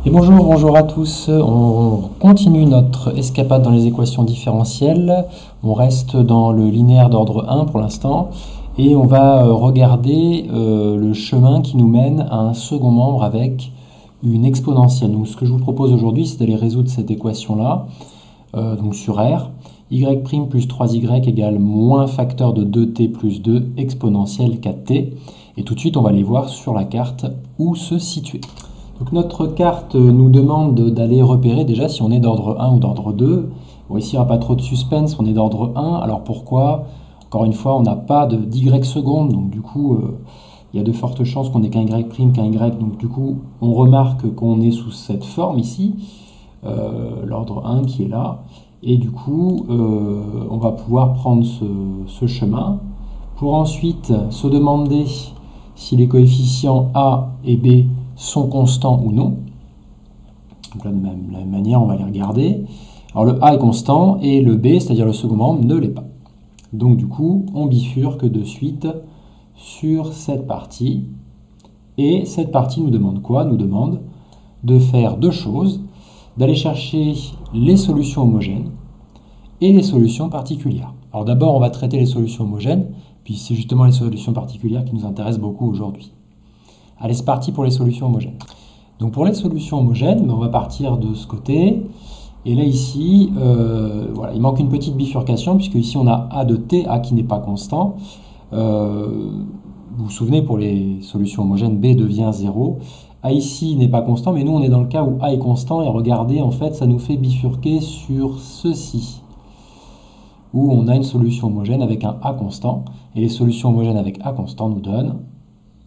Et bonjour à tous. On continue notre escapade dans les équations différentielles. On reste dans le linéaire d'ordre 1 pour l'instant. Et on va regarder le chemin qui nous mène à un second membre avec une exponentielle. Donc ce que je vous propose aujourd'hui, c'est d'aller résoudre cette équation-là, donc sur R. Y' plus 3y égale moins facteur de 2t plus 2 exponentielle 4t. Et tout de suite, on va aller voir sur la carte où se situer. Donc notre carte nous demande d'aller repérer déjà si on est d'ordre 1 ou d'ordre 2. Bon, ici, il n'y aura pas trop de suspense, on est d'ordre 1. Alors pourquoi? Encore une fois, on n'a pas d'y seconde, donc du coup, il y a de fortes chances qu'on ait qu'un y', qu'un y. Donc du coup, on remarque qu'on est sous cette forme ici, l'ordre 1 qui est là. Et du coup, on va pouvoir prendre ce chemin pour ensuite se demander si les coefficients A et B sont constants ou non. Donc là, de la même manière, on va les regarder. Alors le A est constant et le B, c'est-à-dire le second membre, ne l'est pas. Donc du coup, on bifurque de suite sur cette partie. Et cette partie nous demande quoi? Nous demande de faire deux choses. D'aller chercher les solutions homogènes et les solutions particulières. Alors d'abord, on va traiter les solutions homogènes, puis c'est justement les solutions particulières qui nous intéressent beaucoup aujourd'hui. Allez, c'est parti pour les solutions homogènes. Donc pour les solutions homogènes, on va partir de ce côté. Et là ici, voilà, il manque une petite bifurcation, puisque ici on a A de t, A qui n'est pas constant. Vous vous souvenez, pour les solutions homogènes, B devient 0. A ici n'est pas constant, mais nous on est dans le cas où A est constant. Et regardez, en fait, ça nous fait bifurquer sur ceci, où on a une solution homogène avec un A constant. Et les solutions homogènes avec A constant nous donnent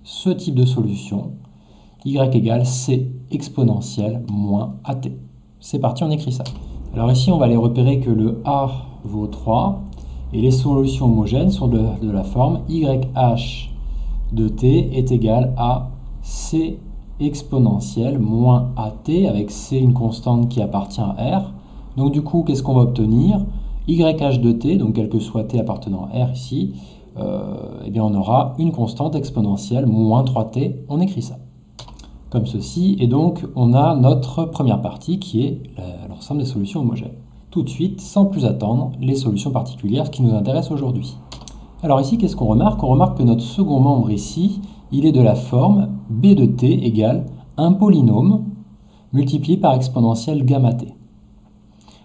ce type de solution, y égale c exponentielle moins at. C'est parti, on écrit ça. Alors ici, on va aller repérer que le A vaut 3, et les solutions homogènes sont de la forme YH de t est égal à c exponentielle moins at, avec c une constante qui appartient à R. Donc du coup, qu'est-ce qu'on va obtenir? YH de t, donc quel que soit t appartenant à R ici, eh bien on aura une constante exponentielle moins 3t, on écrit ça comme ceci, et donc on a notre première partie qui est l'ensemble des solutions homogènes. Tout de suite, sans plus attendre, les solutions particulières qui nous intéressent aujourd'hui. Alors ici, qu'est-ce qu'on remarque? On remarque que notre second membre ici, il est de la forme b de t égale un polynôme multiplié par exponentielle gamma t.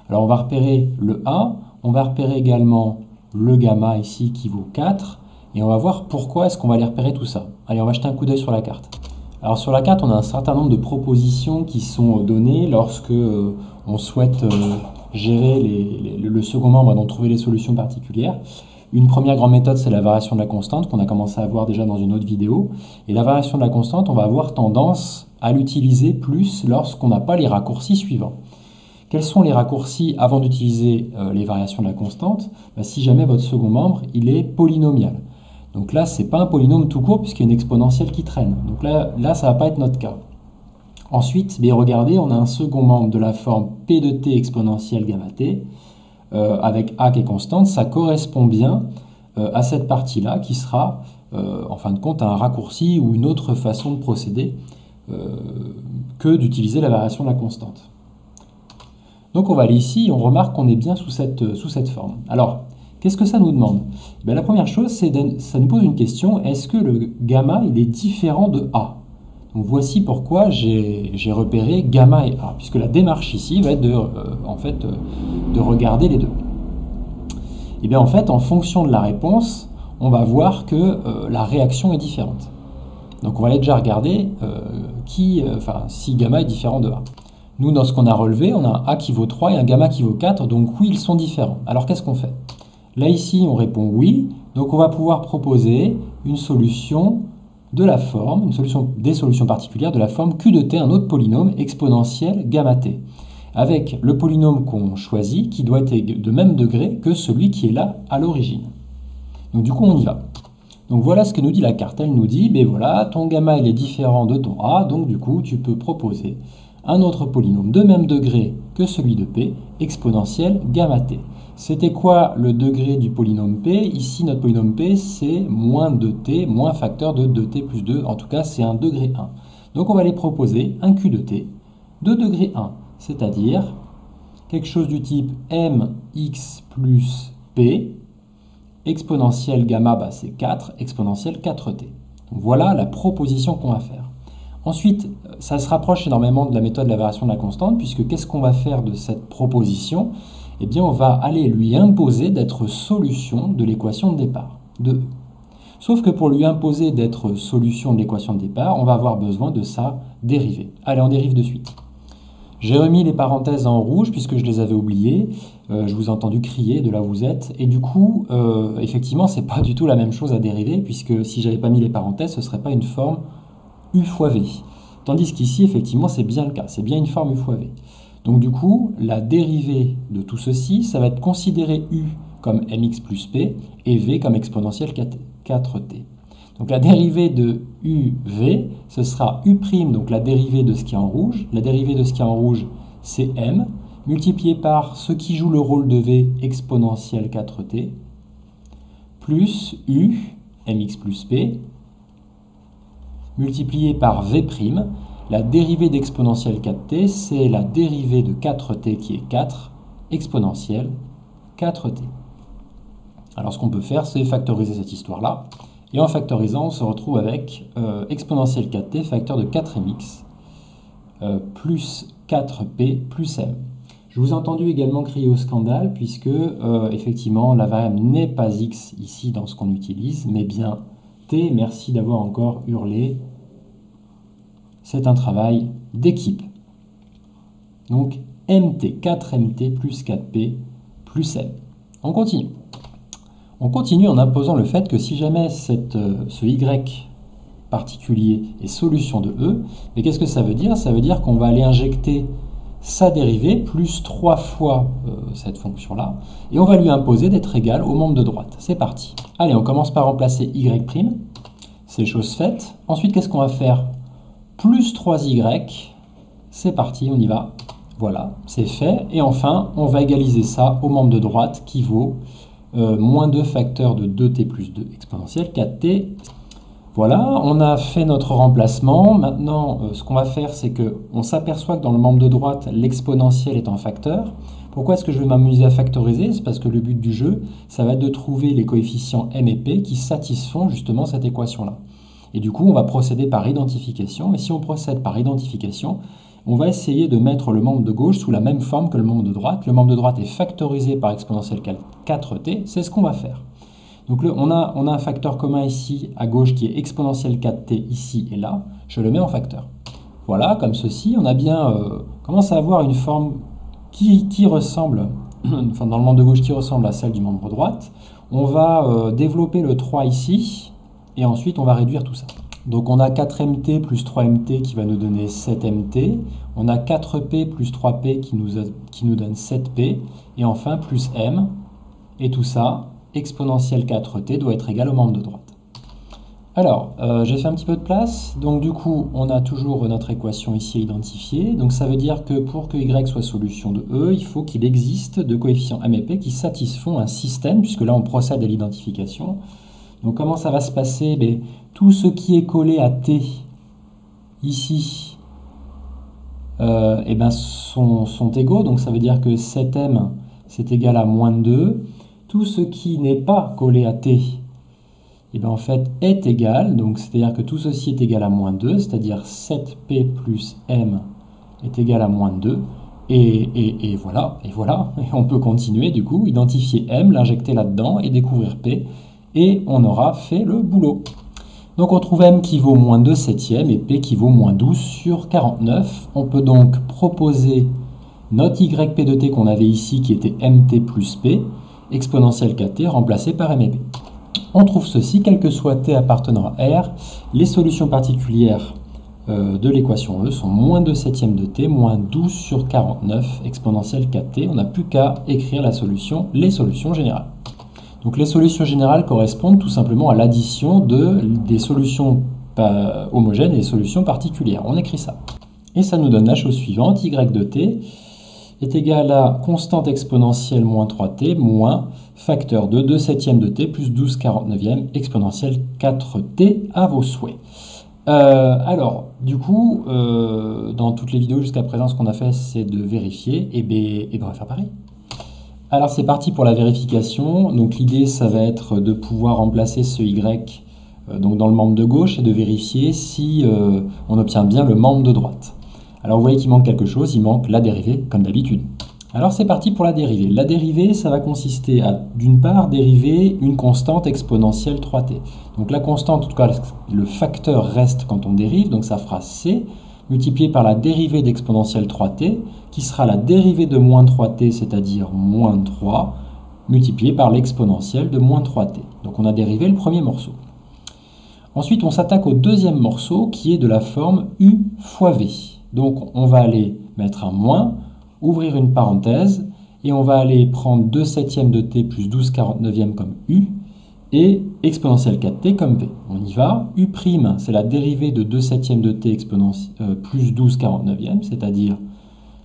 Alors on va repérer le a, on va repérer également le gamma ici qui vaut 4, et on va voir pourquoi est-ce qu'on va aller repérer tout ça. Allez, on va jeter un coup d'œil sur la carte. Alors sur la carte, on a un certain nombre de propositions qui sont données lorsque on souhaite gérer le second membre et donc trouver les solutions particulières. Une première grande méthode, c'est la variation de la constante, qu'on a commencé à voir déjà dans une autre vidéo. Et la variation de la constante, on va avoir tendance à l'utiliser plus lorsqu'on n'a pas les raccourcis suivants. Quels sont les raccourcis avant d'utiliser les variations de la constante? Si jamais votre second membre, il est polynomial. Donc là, ce n'est pas un polynôme tout court puisqu'il y a une exponentielle qui traîne. Donc là ça ne va pas être notre cas. Ensuite, regardez, on a un second membre de la forme p de t exponentielle gamma t avec a qui est constante. Ça correspond bien à cette partie-là qui sera, en fin de compte, un raccourci ou une autre façon de procéder que d'utiliser la variation de la constante. Donc on va aller ici et on remarque qu'on est bien sous cette forme. Alors, qu'est-ce que ça nous demande? La première chose, ça nous pose une question, est-ce que le gamma il est différent de A? Donc voici pourquoi j'ai repéré gamma et A, puisque la démarche ici va être de regarder les deux. Et bien en fait, en fonction de la réponse, on va voir que la réaction est différente. Donc on va aller déjà regarder si gamma est différent de A. Nous, dans ce qu'on a relevé, on a un A qui vaut 3 et un gamma qui vaut 4, donc oui, ils sont différents. Alors qu'est-ce qu'on fait? Là, ici, on répond oui, donc on va pouvoir proposer une solution de la forme, des solutions particulières de la forme Q de t, un autre polynôme exponentiel gamma t, avec le polynôme qu'on choisit qui doit être de même degré que celui qui est là à l'origine. Donc du coup, on y va. Donc voilà ce que nous dit la carte. Elle nous dit, voilà, ton gamma il est différent de ton A, donc du coup, tu peux proposer un autre polynôme de même degré que celui de P, exponentielle gamma t. C'était quoi le degré du polynôme P? Ici, notre polynôme P, c'est moins 2t, moins facteur de 2t plus 2. En tout cas, c'est un degré 1. Donc, on va les proposer un Q de t de degré 1, c'est-à-dire quelque chose du type mx plus p, exponentielle gamma, c'est 4, exponentielle 4t. Donc voilà la proposition qu'on va faire. Ensuite, ça se rapproche énormément de la méthode de la variation de la constante, puisque qu'est-ce qu'on va faire de cette proposition? Eh bien, on va aller lui imposer d'être solution de l'équation de départ, de E. Sauf que pour lui imposer d'être solution de l'équation de départ, on va avoir besoin de sa dérivée. Allez, on dérive de suite. J'ai remis les parenthèses en rouge puisque je les avais oubliées. Je vous ai entendu crier de là où vous êtes. Et du coup, effectivement, c'est pas du tout la même chose à dériver, puisque si j'avais pas mis les parenthèses, ce serait pas une forme U fois V. Tandis qu'ici, effectivement, c'est bien le cas. C'est bien une forme U fois V. Donc du coup, la dérivée de tout ceci, ça va être considéré U comme mx plus p et v comme exponentielle 4t. Donc la dérivée de uv, ce sera u', donc la dérivée de ce qui est en rouge. La dérivée de ce qui est en rouge, c'est m, multiplié par ce qui joue le rôle de v, exponentielle 4t, plus u, mx plus p, multiplié par v'. La dérivée d'exponentielle 4t, c'est la dérivée de 4t qui est 4, exponentielle 4t. Alors ce qu'on peut faire, c'est factoriser cette histoire-là. Et en factorisant, on se retrouve avec exponentielle 4t, facteur de 4mx, plus 4p plus m. Je vous ai entendu également crier au scandale, puisque effectivement, la variable n'est pas x ici dans ce qu'on utilise, mais bien t. Merci d'avoir encore hurlé. C'est un travail d'équipe. Donc mt, 4mt plus 4p plus m. On continue. On continue en imposant le fait que si jamais ce y particulier est solution de E, mais qu'est-ce que ça veut dire? Ça veut dire qu'on va aller injecter sa dérivée plus 3 fois cette fonction-là, et on va lui imposer d'être égal au membre de droite. C'est parti. Allez,', on commence par remplacer y', c'est chose faite. Ensuite, qu'est-ce qu'on va faire? Plus 3y, c'est parti, on y va. Voilà, c'est fait. Et enfin, on va égaliser ça au membre de droite qui vaut moins 2 facteur de 2t plus 2 exponentielle 4t. Voilà, on a fait notre remplacement. Maintenant, ce qu'on va faire, c'est qu'on s'aperçoit que dans le membre de droite, l'exponentielle est en facteur. Pourquoi est-ce que je vais m'amuser à factoriser? C'est parce que le but du jeu, ça va être de trouver les coefficients m et p qui satisfont justement cette équation-là. Et du coup, on va procéder par identification. Et si on procède par identification, on va essayer de mettre le membre de gauche sous la même forme que le membre de droite. Le membre de droite est factorisé par exponentielle 4t, c'est ce qu'on va faire. Donc on a un facteur commun ici à gauche qui est exponentielle 4t ici et là. Je le mets en facteur. Voilà, comme ceci, on a bien commence à avoir une forme qui ressemble, enfin dans le membre de gauche qui ressemble à celle du membre droite. On va développer le 3 ici et ensuite on va réduire tout ça. Donc on a 4mt plus 3mt qui va nous donner 7mt, on a 4p plus 3p qui nous donne 7p, et enfin plus m, et tout ça, exponentielle 4t doit être égal au membre de droite. Alors, j'ai fait un petit peu de place, donc du coup on a toujours notre équation ici à identifier, donc ça veut dire que pour que y soit solution de E, il faut qu'il existe deux coefficients m et p qui satisfont un système, puisque là on procède à l'identification. Donc comment ça va se passer? Tout ce qui est collé à t ici sont égaux, donc ça veut dire que 7m c'est égal à moins 2. Tout ce qui n'est pas collé à t en fait est égal, donc c'est-à-dire que tout ceci est égal à moins 2, c'est-à-dire 7p plus m est égal à moins 2. Et voilà, et on peut continuer du coup, identifier m, l'injecter là-dedans et découvrir p. Et on aura fait le boulot. Donc on trouve m qui vaut moins 2 septièmes et p qui vaut moins 12 sur 49. On peut donc proposer notre yp de t qu'on avait ici qui était mt plus p, exponentielle 4t remplacée par m et p. On trouve ceci, quel que soit t appartenant à R, les solutions particulières de l'équation E sont moins 2 septièmes de t, moins 12 sur 49, exponentielle 4t. On n'a plus qu'à écrire les solutions générales. Donc les solutions générales correspondent tout simplement à l'addition des solutions homogènes et des solutions particulières. On écrit ça. Et ça nous donne la chose suivante, y de t est égal à constante exponentielle moins 3t moins facteur de 2 septièmes de t plus 12 49e exponentielle 4t à vos souhaits. Alors, du coup, dans toutes les vidéos jusqu'à présent, ce qu'on a fait, c'est de vérifier. Et ben, on va faire pareil. Alors, c'est parti pour la vérification. Donc, l'idée, ça va être de pouvoir remplacer ce Y donc dans le membre de gauche et de vérifier si on obtient bien le membre de droite. Alors, vous voyez qu'il manque quelque chose. Il manque la dérivée, comme d'habitude. Alors, c'est parti pour la dérivée. La dérivée, ça va consister à, d'une part, dériver une constante exponentielle 3t. Donc, la constante, en tout cas, le facteur reste quand on dérive. Donc, ça fera c multiplié par la dérivée d'exponentielle 3t, qui sera la dérivée de moins 3t, c'est-à-dire moins 3, multiplié par l'exponentielle de moins 3t. Donc, on a dérivé le premier morceau. Ensuite, on s'attaque au deuxième morceau, qui est de la forme u fois v. Donc, on va aller mettre un moins, ouvrir une parenthèse, et on va aller prendre 2 septièmes de t plus 12/49 comme u, et exponentielle 4t comme v. On y va. U', c'est la dérivée de 2 septièmes de t plus 12/49, c'est-à-dire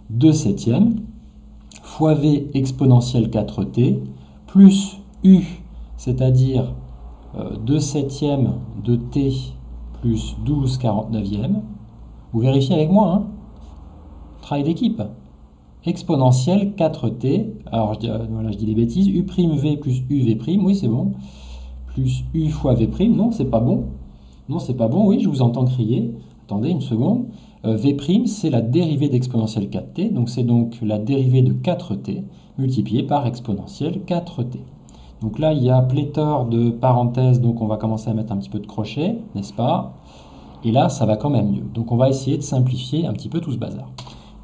2 septièmes, fois v exponentielle 4t, plus u, c'est-à-dire 2 septièmes de t plus 12/49. Vous vérifiez avec moi, hein? Travail d'équipe. Exponentielle 4t, alors voilà, je dis des bêtises, u' v plus uv', oui c'est bon, plus u fois v', non c'est pas bon, non c'est pas bon, oui je vous entends crier, attendez une seconde, v' c'est la dérivée d'exponentielle 4t, donc c'est donc la dérivée de 4t multipliée par exponentielle 4t. Donc là il y a pléthore de parenthèses, donc on va commencer à mettre un petit peu de crochet, n'est-ce pas? Et là ça va quand même mieux, donc on va essayer de simplifier un petit peu tout ce bazar.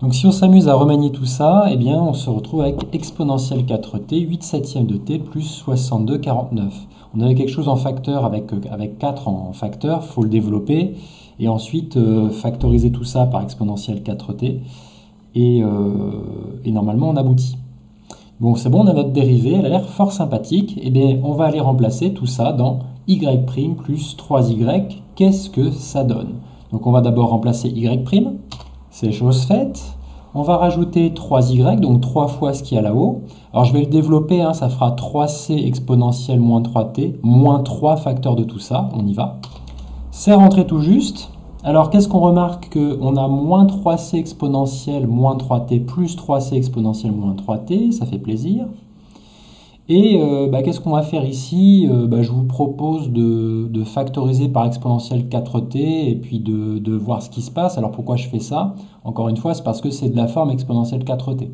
Donc si on s'amuse à remanier tout ça, eh bien on se retrouve avec exponentielle 4t, 8 septièmes de t plus 62/49. On avait quelque chose en facteur avec 4 en facteur, il faut le développer, et ensuite factoriser tout ça par exponentielle 4t, et normalement on aboutit. Bon c'est bon, on a notre dérivée, elle a l'air fort sympathique, et bien on va aller remplacer tout ça dans y' plus 3y, qu'est-ce que ça donne? Donc on va d'abord remplacer y', c'est chose faite. On va rajouter 3y, donc 3 fois ce qu'il y a là-haut. Alors je vais le développer, hein, ça fera 3c exponentielle moins 3t, moins 3 facteurs de tout ça, on y va. C'est rentré tout juste. Alors qu'est-ce qu'on remarque? Qu'on a moins 3c exponentielle moins 3t plus 3c exponentielle moins 3t, ça fait plaisir. Et qu'est-ce qu'on va faire ici? Je vous propose de factoriser par exponentielle 4t et puis de voir ce qui se passe. Alors pourquoi je fais ça? Encore une fois, c'est parce que c'est de la forme exponentielle 4t.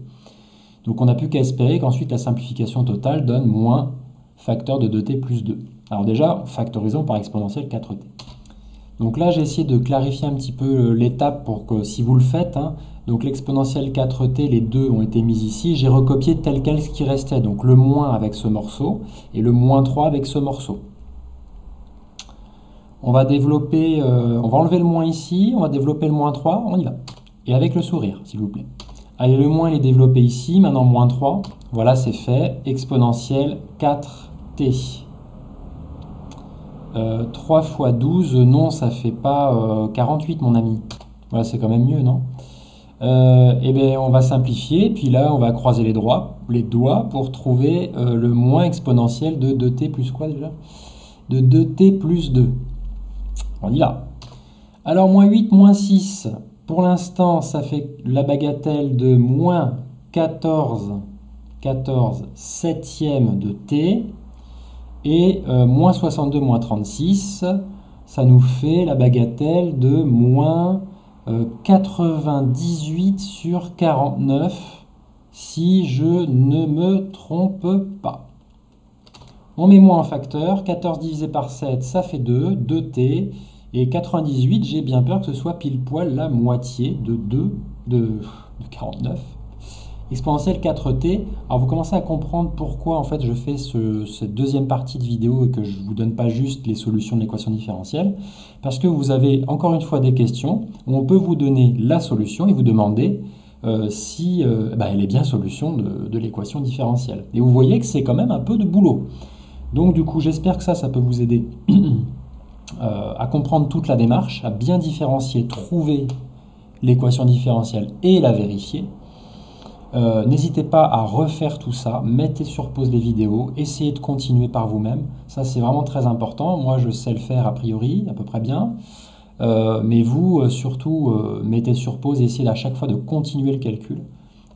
Donc on n'a plus qu'à espérer qu'ensuite la simplification totale donne moins facteur de 2t plus 2. Alors déjà, factorisons par exponentielle 4t. Donc là, j'ai essayé de clarifier un petit peu l'étape pour que si vous le faites, hein, donc l'exponentielle 4t, les deux ont été mis ici, j'ai recopié tel quel ce qui restait, donc le moins avec ce morceau et le moins 3 avec ce morceau. On va développer, on va enlever le moins ici, on va développer le moins 3, on y va. Et avec le sourire, s'il vous plaît. Allez, le moins il est développé ici, maintenant moins 3, voilà c'est fait, exponentielle 4t. 3 fois 12, non, ça fait pas 48, mon ami. Voilà, c'est quand même mieux, non? Eh bien, on va simplifier, puis là, on va croiser les doigts pour trouver le moins exponentiel de 2t plus quoi déjà? De 2t plus 2. On y va. Alors, moins 8, moins 6. Pour l'instant, ça fait la bagatelle de moins 14 septièmes de t. Et moins 62, moins 36, ça nous fait la bagatelle de moins 98 sur 49, si je ne me trompe pas. On met moins en facteur, 14 divisé par 7, ça fait 2, 2t, et 98, j'ai bien peur que ce soit pile poil la moitié de 49. Exponentielle 4t, alors vous commencez à comprendre pourquoi en fait je fais cette deuxième partie de vidéo et que je ne vous donne pas juste les solutions de l'équation différentielle, parce que vous avez encore une fois des questions où on peut vous donner la solution et vous demander si elle est bien solution de l'équation différentielle. Et vous voyez que c'est quand même un peu de boulot. Donc du coup j'espère que ça peut vous aider à comprendre toute la démarche, à bien différencier, trouver l'équation différentielle et la vérifier. N'hésitez pas à refaire tout ça, mettez sur pause les vidéos, essayez de continuer par vous-même, ça c'est vraiment très important, moi je sais le faire a priori, à peu près bien, Mais vous, surtout, mettez sur pause et essayez à chaque fois de continuer le calcul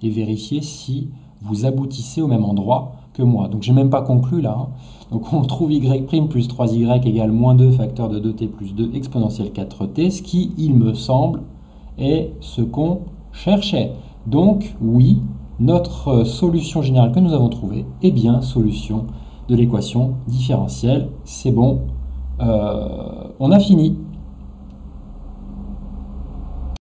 et vérifiez si vous aboutissez au même endroit que moi. Donc j'ai même pas conclu là, hein. Donc on trouve y' plus 3y égale moins 2 facteur de 2t plus 2 exponentielle 4t, ce qui, il me semble, est ce qu'on cherchait. Donc oui, notre solution générale que nous avons trouvée est bien solution de l'équation différentielle. C'est bon, on a fini.